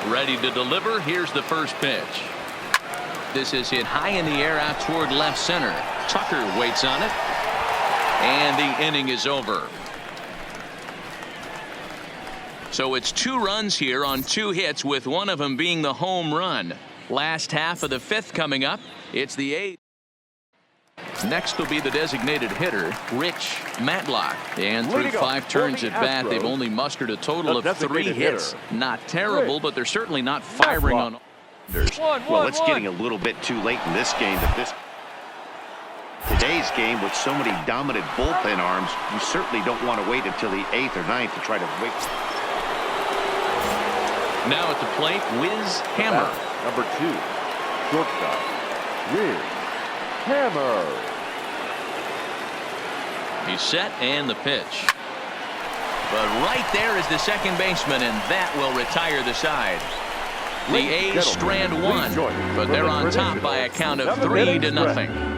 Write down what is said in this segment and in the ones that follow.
Ready to deliver. Here's the first pitch. This is hit high in the air out toward left center. Tucker waits on it. And the inning is over. So it's 2 runs here on 2 hits, with one of them being the home run. Last half of the 5th coming up. It's the 8th. Next will be the designated hitter, Rich Matlock. And through 5 turns at bat, they've only mustered a total of 3 hits. Not terrible, but they're certainly not firing on. Well, it's getting a little bit too late in this game. Today's game, with so many dominant bullpen arms, you certainly don't want to wait until the 8th or 9th to try to wait. Now at the plate, Wiz Hammer. Number 2, shortstop, Wiz Hammer. He's set, and the pitch. But right there is the second baseman, and that will retire the side. The A's strand 1, but they're on top by a count of 3-0.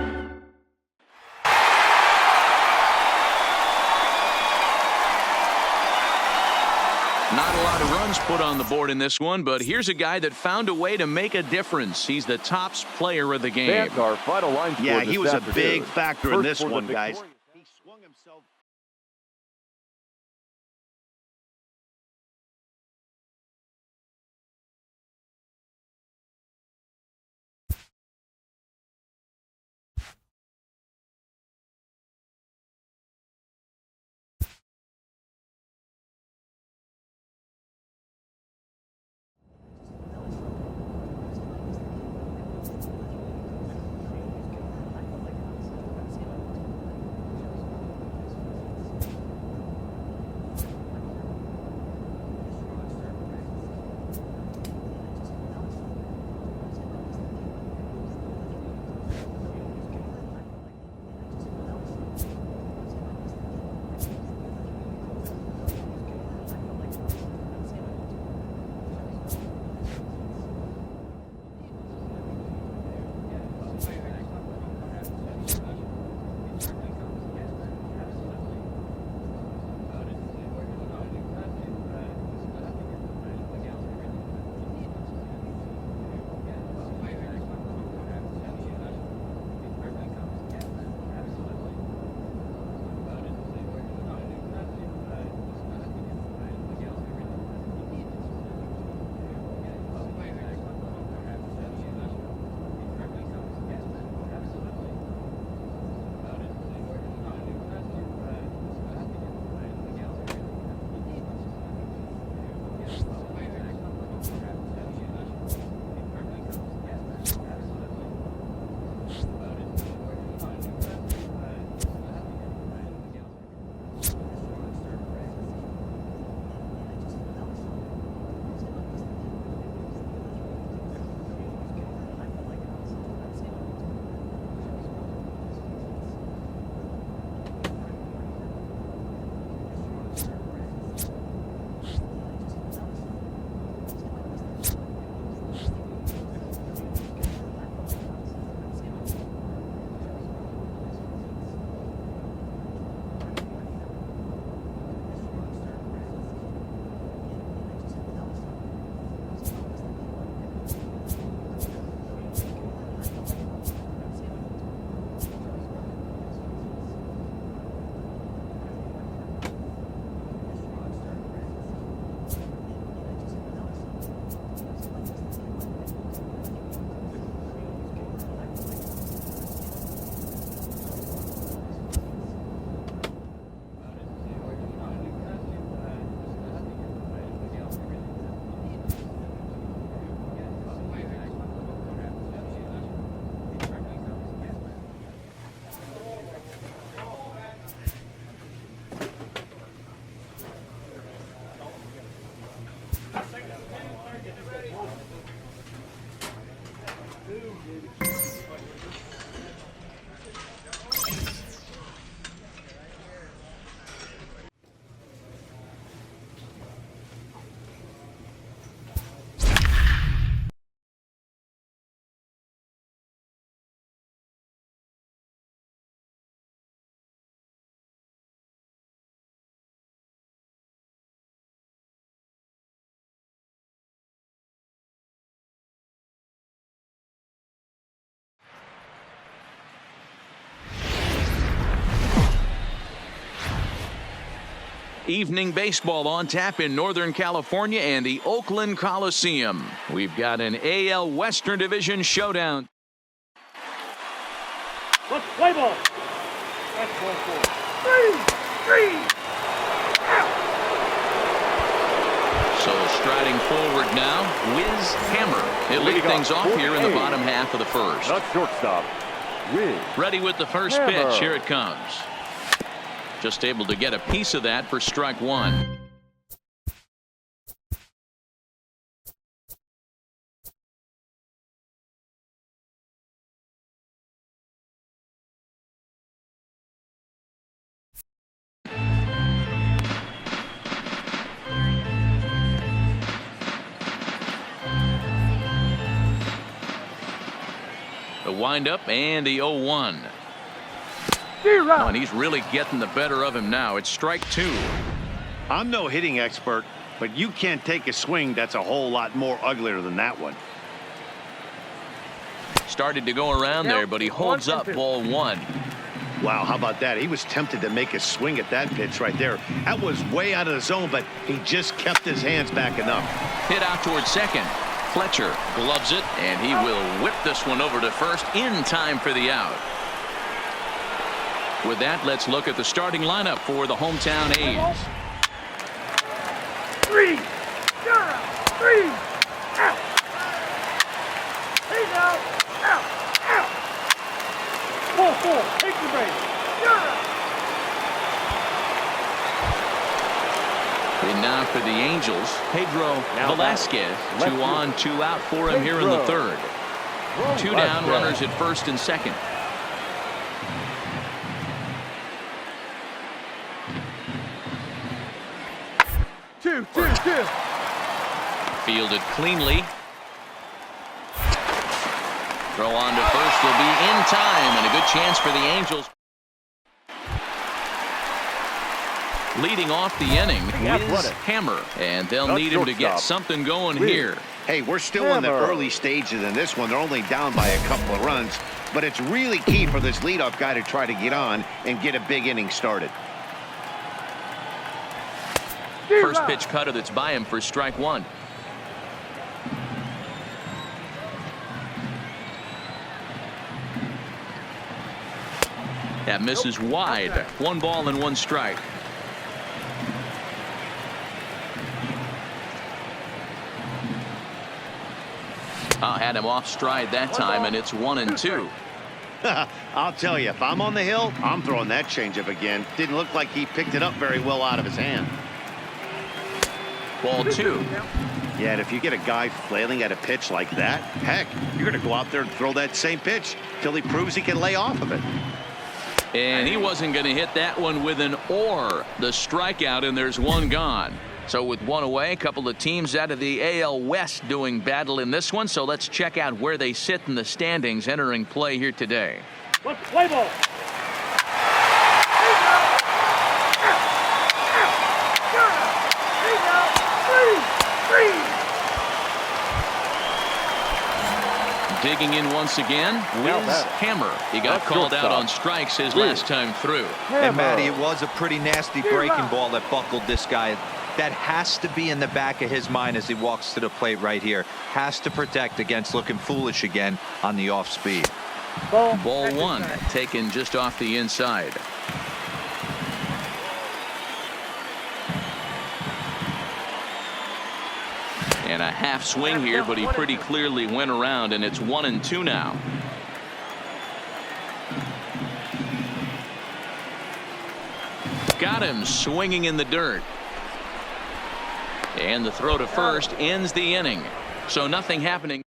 Not a lot of runs put on the board in this one, but here's a guy that found a way to make a difference. He's the top player of the game. Yeah, he was a big factor in this one, guys. He swung himself. Evening baseball on tap in Northern California and the Oakland Coliseum. We've got an AL Western Division showdown. Let's play ball. That's ball 4. 3. So striding forward now, Wiz Hammer. He'll lead things off here in the bottom half of the first. Not shortstop. Wiz. Ready with the first pitch. Here it comes. Just able to get a piece of that for strike one. The windup and the 0-1. Oh, and he's really getting the better of him now. It's strike two. I'm no hitting expert, but you can't take a swing that's a whole lot more uglier than that one. Started to go around there, but he holds up ball one. Wow, how about that? He was tempted to make a swing at that pitch right there. That was way out of the zone, but he just kept his hands back enough. Hit out towards second. Fletcher gloves it, and he will whip this one over to first in time for the out. With that, let's look at the starting lineup for the hometown A's. 3. Out. He's out. Out. 4. Take the base. And now for the Angels, Pedro Velasquez. 2 on, 2 out for him here in the third. 2 down, runners at first and second. Two. Fielded cleanly. Throw on to first will be in time, and a good chance for the Angels. Leading off the inning, Wiz Hammer, and they'll need him to get something going here. Hey, we're still in the early stages in this one. They're only down by a couple of runs, but it's really key for this leadoff guy to try to get on and get a big inning started. First pitch cutter that's by him for strike one. That misses wide. 1 ball and 1 strike. Had him off stride that time, and it's 1-2. I'll tell you, if I'm on the hill, I'm throwing that changeup again. Didn't look like he picked it up very well out of his hand. Ball 2. Yeah, and if you get a guy flailing at a pitch like that, heck, you're going to go out there and throw that same pitch till he proves he can lay off of it. And he wasn't going to hit that one with an or. The strikeout, and there's 1 gone. So with 1 away, a couple of teams out of the AL West doing battle in this one. So let's check out where they sit in the standings entering play here today. Let's play ball. Digging in once again, Wiz Hammer. He got called out on strikes his last time through. And Matty, it was a pretty nasty breaking ball that buckled this guy. That has to be in the back of his mind as he walks to the plate right here. Has to protect against looking foolish again on the off speed. Ball 1 taken just off the inside. And a half swing here, but he pretty clearly went around, and it's 1-2 now. Got him swinging in the dirt. And the throw to first ends the inning. So nothing happening.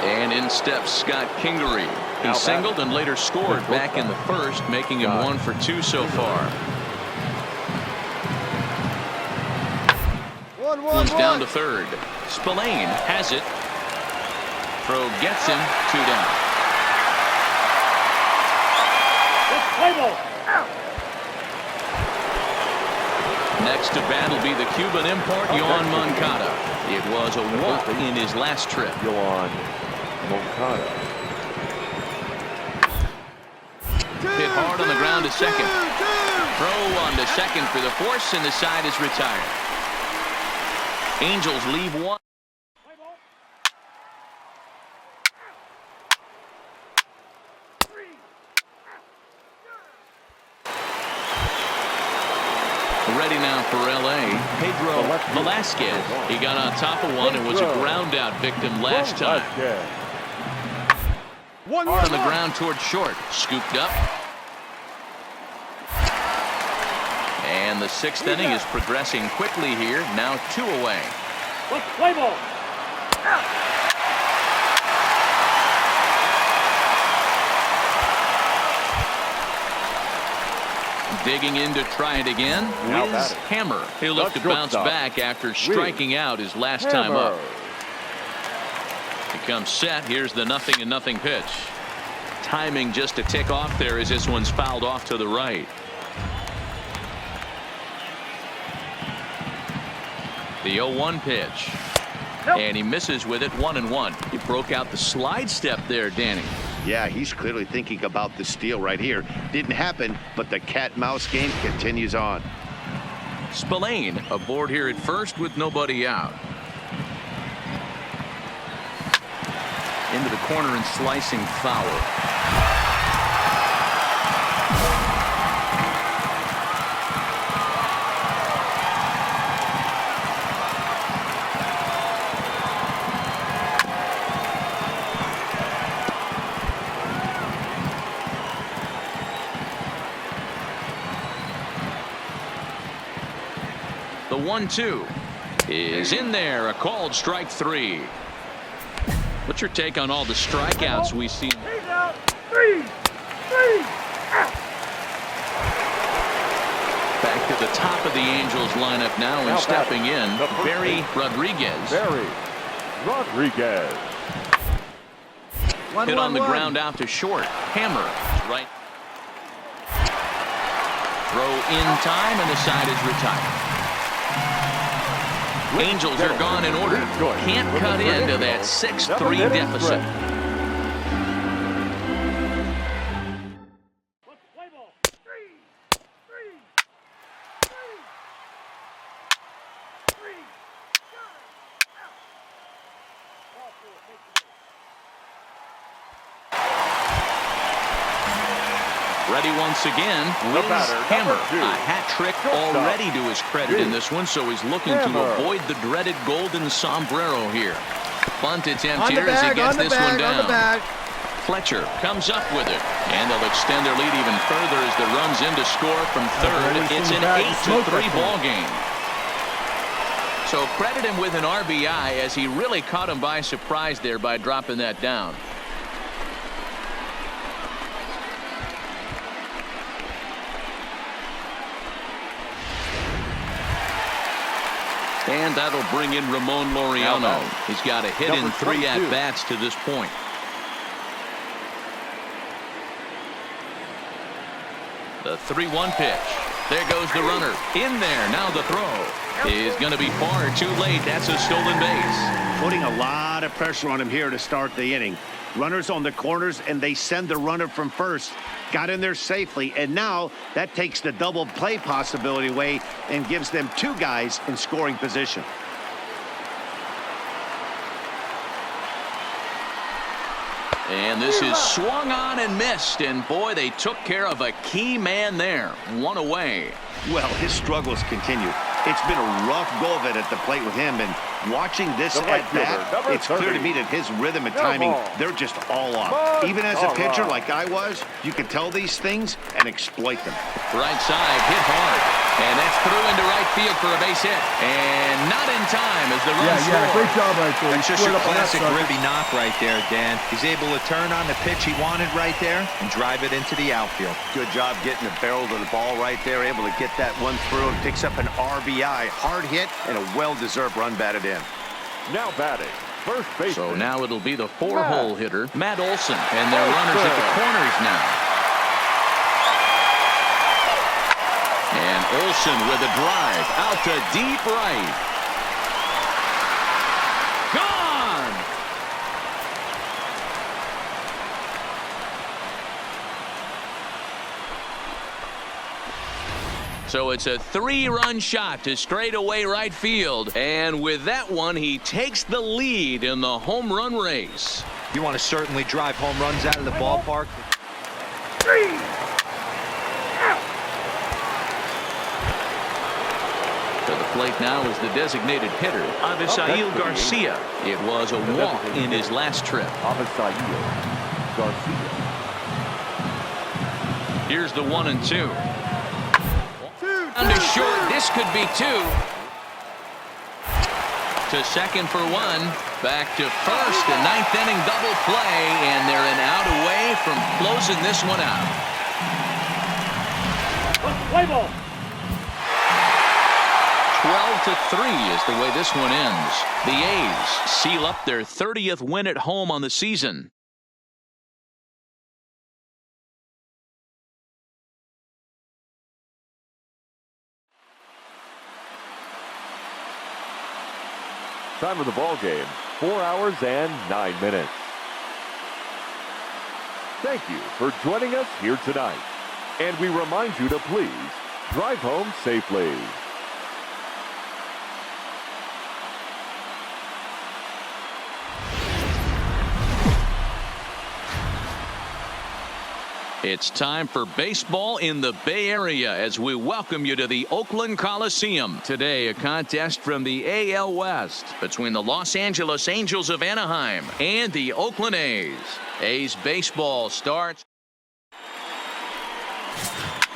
And in steps Scott Kingery. He singled and later scored back in the first, making him 1 for 2 so far. One's down to third. Spillane has it. Throw gets him. 2 down. Next to bat will be the Cuban import, Yoan Moncada. It was a walk in his last trip. Yoan Moncada. Hit hard on the ground to second. Throw on to second for the force, and the side is retired. Angels leave one. Ready now for L.A. Pedro Velasquez. He got on top of one and was a ground out victim last time. Hard on the ground towards short. Scooped up. And the sixth inning is progressing quickly here. Now 2 away. Play ball. Digging in to try it again. Wiz Hammer. He'll look to bounce back after striking out his last time up. He comes set. Here's the 0-0 pitch. Timing just a tick off there as this one's fouled off to the right. The 0-1 pitch. And he misses with it, 1-1. He broke out the slide step there, Danny. Yeah, he's clearly thinking about the steal right here. Didn't happen, but the cat-mouse game continues on. Spillane aboard here at first with nobody out. Into the corner and slicing foul. The 1-2 is in there. A called strike 3. What's your take on all the strikeouts we see? Back to the top of the Angels lineup now and stepping in, Barry Rodriguez. Hit on the ground out to short. Hammer right. Throw in time and the side is retired. Angels are gone in order. Can't cut into that 6-3 deficit. Ready once again. Wiz Hammer. A hat trick already to his credit in this one, so he's looking to avoid the dreaded golden sombrero here. Bunt attempt here as he gets this one down. Fletcher comes up with it, and they'll extend their lead even further as the runs in to score from third. It's an 8-3 ball game. So credit him with an RBI as he really caught him by surprise there by dropping that down. And that'll bring in Ramon Laureano. He's got a hit in 3 at-bats to this point. The 3-1 pitch. There goes the runner. In there. Now the throw is going to be far too late. That's a stolen base. Putting a lot of pressure on him here to start the inning. Runners on the corners, and they send the runner from first. Got in there safely, and now that takes the double play possibility away and gives them 2 guys in scoring position. And this is swung on and missed, and boy, they took care of a key man there. 1 away. Well, his struggles continue. It's been a rough go of it at the plate with him, and watching this at bat, it's clear to me that his rhythm and timing, they're just all off. Even as a pitcher like I was, you can tell these things and exploit them. Right side, hit hard, and that's through into right field for a base hit, and not in time as the run score. Yeah, great job right there. That's just your classic ribby knock right there, Dan. He's able to turn on the pitch he wanted right there and drive it into the outfield. Good job getting the barrel to the ball right there, able to get that one through and picks up an RBI. Hard hit and a well-deserved run batted in. Now batting, first base. So now it'll be the 4-hole hitter, Matt Olson, and their runners at the corners now. And Olson with a drive out to deep right. Gone! So it's a 3-run shot to straightaway right field. And with that one, he takes the lead in the home run race. You want to certainly drive home runs out of the ballpark. To the plate now is the designated hitter, Avisail Garcia. It was a walk in his last trip. Avisail Garcia. Here's the 1-2. Under short, this could be 2. To second for 1. Back to first, a 9th inning double play, and they're an out away from closing this one out. Play ball. 12-3 is the way this one ends. The A's seal up their 30th win at home on the season. Time of the ball game, 4 hours and 9 minutes. Thank you for joining us here tonight. And we remind you to please drive home safely. It's time for baseball in the Bay Area as we welcome you to the Oakland Coliseum. Today, a contest from the AL West between the Los Angeles Angels of Anaheim and the Oakland A's. A's baseball starts.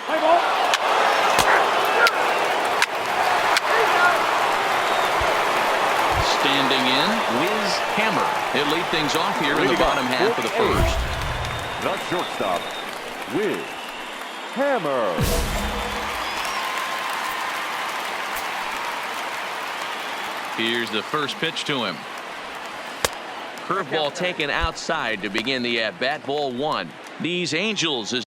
Play ball. Standing in, Wiz Hammer. He'll lead things off here in the bottom half of the first. The shortstop, Wiz Hammer. Here's the first pitch to him. Curveball taken outside to begin the at-bat. Ball 1. These Angels is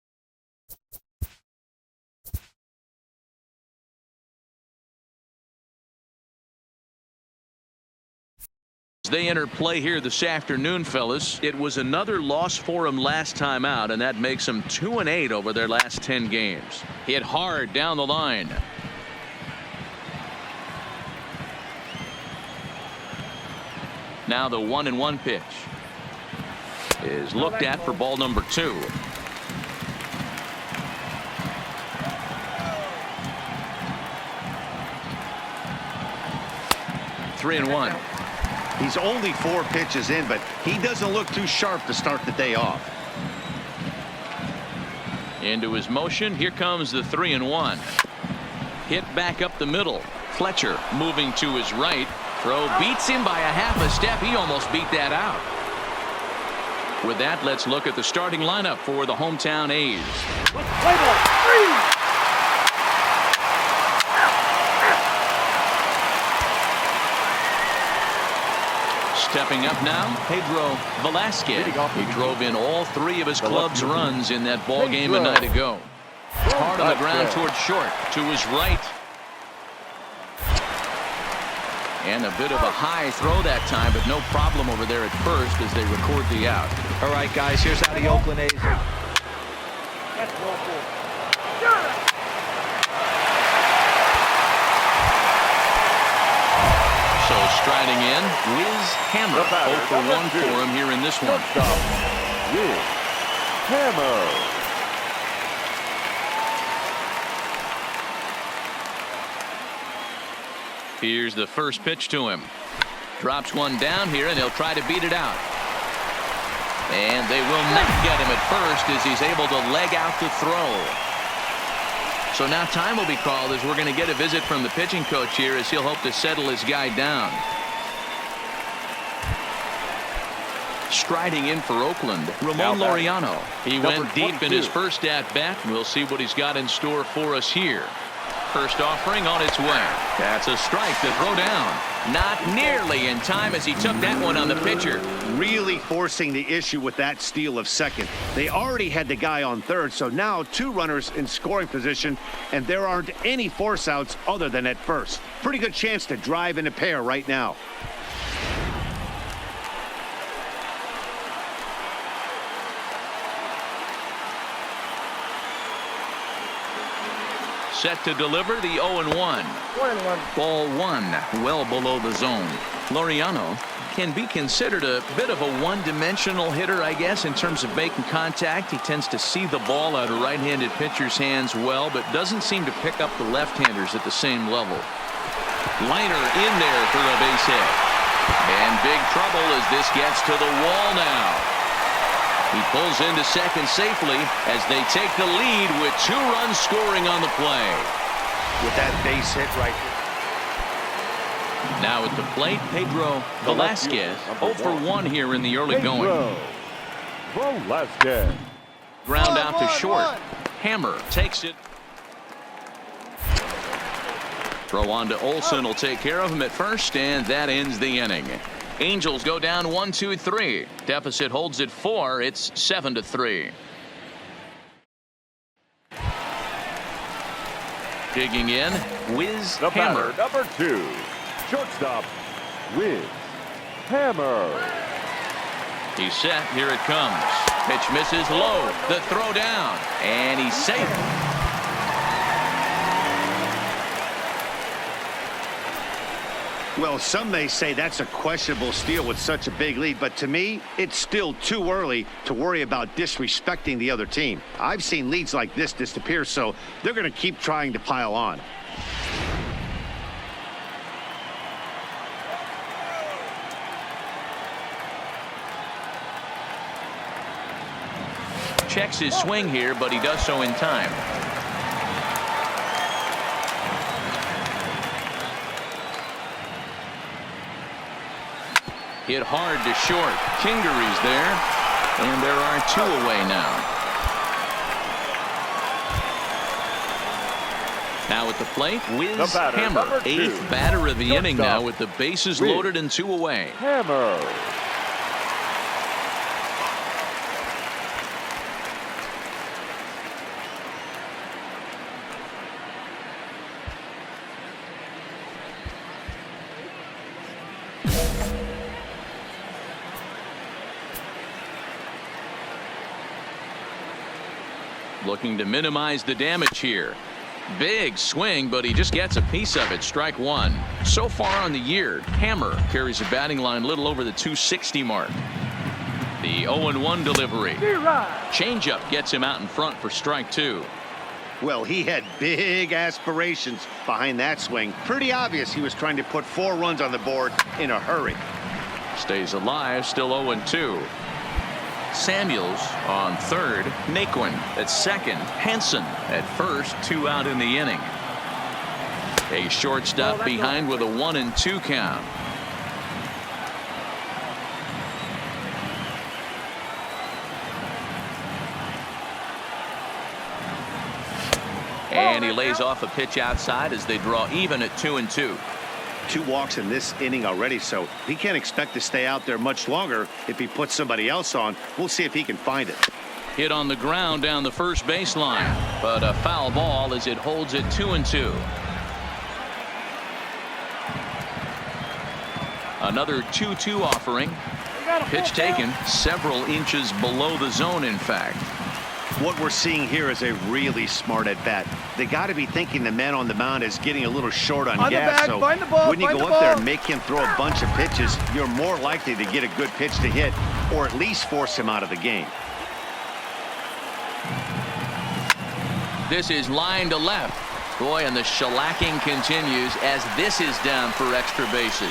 they enter play here this afternoon, fellas. It was another loss for them last time out, and that makes them 2-8 over their last 10 games. Hit hard down the line. Now the 1-1 pitch is looked at for ball number 2. Three and 1. He's only 4 pitches in, but he doesn't look too sharp to start the day off. Into his motion. Here comes the 3-1. Hit back up the middle. Fletcher moving to his right. Throw beats him by a half a step. He almost beat that out. With that, let's look at the starting lineup for the hometown A's. Play ball. Stepping up now, Pedro Velasquez. He drove in all 3 of his club's runs in that ball game a night ago. Hard on the ground towards short, to his right. And a bit of a high throw that time, but no problem over there at first as they record the out. All right, guys, here's how the Oakland A's. That's ball 4. So striding in, Wiz Hammer. 0 for 1 for him here in this one. Shortstop, Wiz Hammer. Here's the first pitch to him. Drops one down here, and he'll try to beat it out. And they will not get him at first as he's able to leg out the throw. So now time will be called as we're going to get a visit from the pitching coach here as he'll hope to settle his guy down. Striding in for Oakland, Ramon Laureano. He went deep in his first at-bat. We'll see what he's got in store for us here. First offering on its way. That's a strike to throw down. Not nearly in time as he took that one on the pitcher. Really forcing the issue with that steal of second. They already had the guy on third, so now 2 runners in scoring position, and there aren't any force outs other than at first. Pretty good chance to drive in a pair right now. set to deliver the 0-1. 1-1. Ball one, well below the zone. Laureano can be considered a bit of a one-dimensional hitter, I guess, in terms of making contact. He tends to see the ball out of right-handed pitchers' hands well, but doesn't seem to pick up the left-handers at the same level. Liner in there for a base hit. And big trouble as this gets to the wall now. He pulls into second safely as they take the lead with 2 runs scoring on the play. With that base hit right there. Now at the plate, Pedro Velasquez, 0 for 1 here in the early going. Velasquez. Ground out to short. Hammer takes it. Throw on to Olsen will take care of him at first, and that ends the inning. Angels go down 1-2-3. Deficit holds at 4. It's 7-3. Digging in, Wiz The Hammer. batter, number 2, shortstop, Wiz Hammer. He's set. Here it comes. Pitch misses low. The throw down, and he's safe. Well, some may say that's a questionable steal with such a big lead, but to me, it's still too early to worry about disrespecting the other team. I've seen leads like this disappear, so they're going to keep trying to pile on. Checks his swing here, but he does so in time. Hit hard to short. Kingery's there, and there are 2 away now. Now at the plate, Wiz Hammer, 8th batter of the inning now with the bases loaded and 2 away. Hammer. Looking to minimize the damage here. Big swing, but he just gets a piece of it. Strike 1. So far on the year, Hammer carries a batting line little over the 260 mark. The 0-1 delivery. Changeup gets him out in front for strike 2. Well, he had big aspirations behind that swing. Pretty obvious he was trying to put 4 runs on the board in a hurry. Stays alive, still 0-2. Samuels on third. Naquin at second. Henson at first. 2 out in the inning. A shortstop behind with a 1-2 count. And he lays off a pitch outside as they draw even at 2-2. 2 walks in this inning already, so he can't expect to stay out there much longer if he puts somebody else on. We'll see if he can find it. Hit on the ground down the first baseline, but a foul ball as it holds it 2-2. Another 2-2 offering. Pitch taken several inches below the zone, in fact. What we're seeing here is a really smart at bat. They got to be thinking the man on the mound is getting a little short on gas. So when you go up there and make him throw a bunch of pitches, you're more likely to get a good pitch to hit or at least force him out of the game. This is line to left. Boy, and the shellacking continues as this is down for extra bases.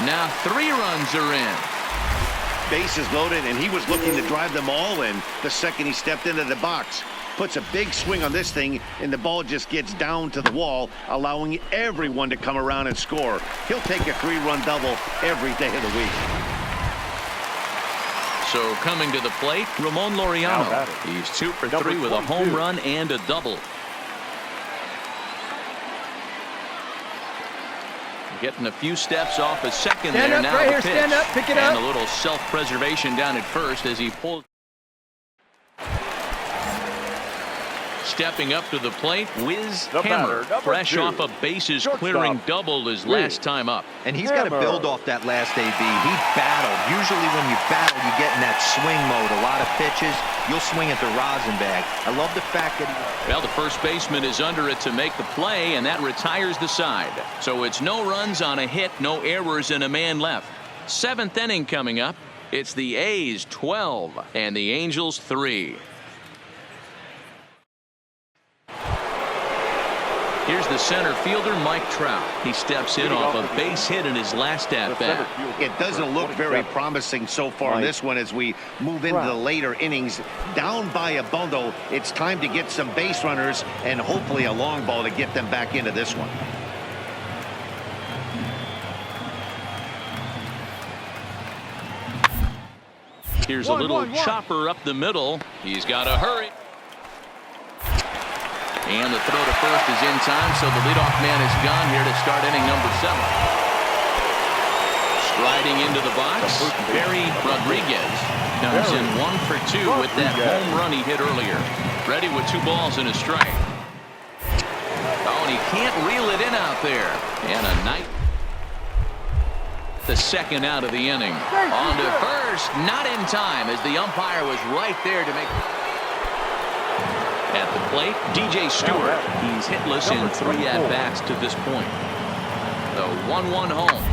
Now 3 runs are in. Bases loaded, and he was looking to drive them all in the second he stepped into the box. Puts a big swing on this thing, and the ball just gets down to the wall, allowing everyone to come around and score. He'll take a 3-run double every day of the week. So coming to the plate, Ramon Laureano. He's 2 for 3 with a home run and a double. Getting a few steps off a second Stand there up, now. right The here, pitch. stand up, pick it up. And a little self-preservation down at first as he pulls. Stepping up to the plate, Wiz The Hammer, batter, number fresh 2. off a bases Shortstop, clearing double his last time up. And he's got to build off that last AB. He battled. Usually when you battle, you get in that swing mode. A lot of pitches, you'll swing at the rosin bag. I love the fact that Well, the first baseman is under it to make the play, and that retires the side. So it's no runs on a hit, no errors, and a man left. 7th inning coming up. It's the A's 12 and the Angels 3. Here's the center fielder, Mike Trout. He steps in off a base hit in his last at-bat. It doesn't look very promising so far in this one as we move into the later innings. Down by a bundle, it's time to get some base runners and hopefully a long ball to get them back into this one. Here's a little chopper up the middle. He's got to hurry. And the throw to first is in time, so the leadoff man is gone here to start inning number 7. Striding into the box, Barry Rodriguez comes in 1 for 2 with that home run he hit earlier. Ready with 2 balls and a strike. Oh, and he can't reel it in out there. And a nice. The second out of the inning. On to first, not in time as the umpire was right there to make. At the plate, DJ Stewart. He's hitless in 3 at-bats to this point. The 1-1 home.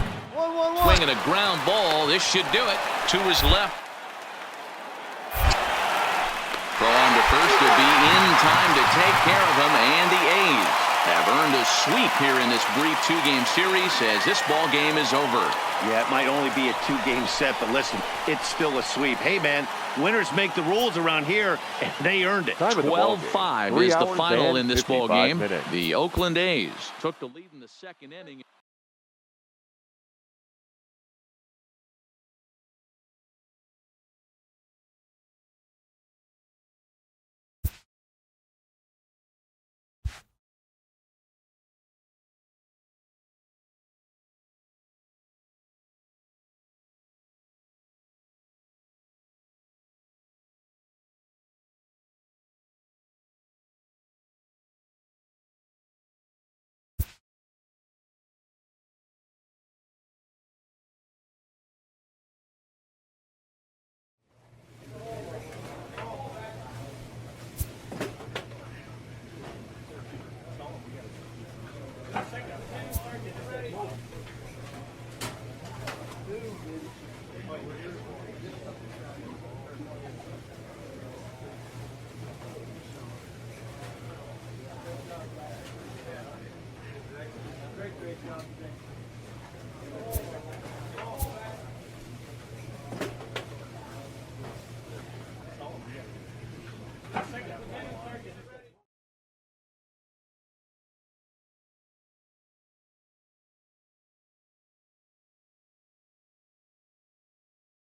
Swinging a ground ball. This should do it. To his left. Throw on to first to be in time to take care of him, and the A's have earned a sweep here in this brief 2-game series as this ball game is over. Yeah, it might only be a 2-game set, but listen, it's still a sweep. Hey, man, winners make the rules around here, and they earned it. 12-5 is the final in this ball game. Minutes. The Oakland A's took the lead in the 2nd inning. Great job today.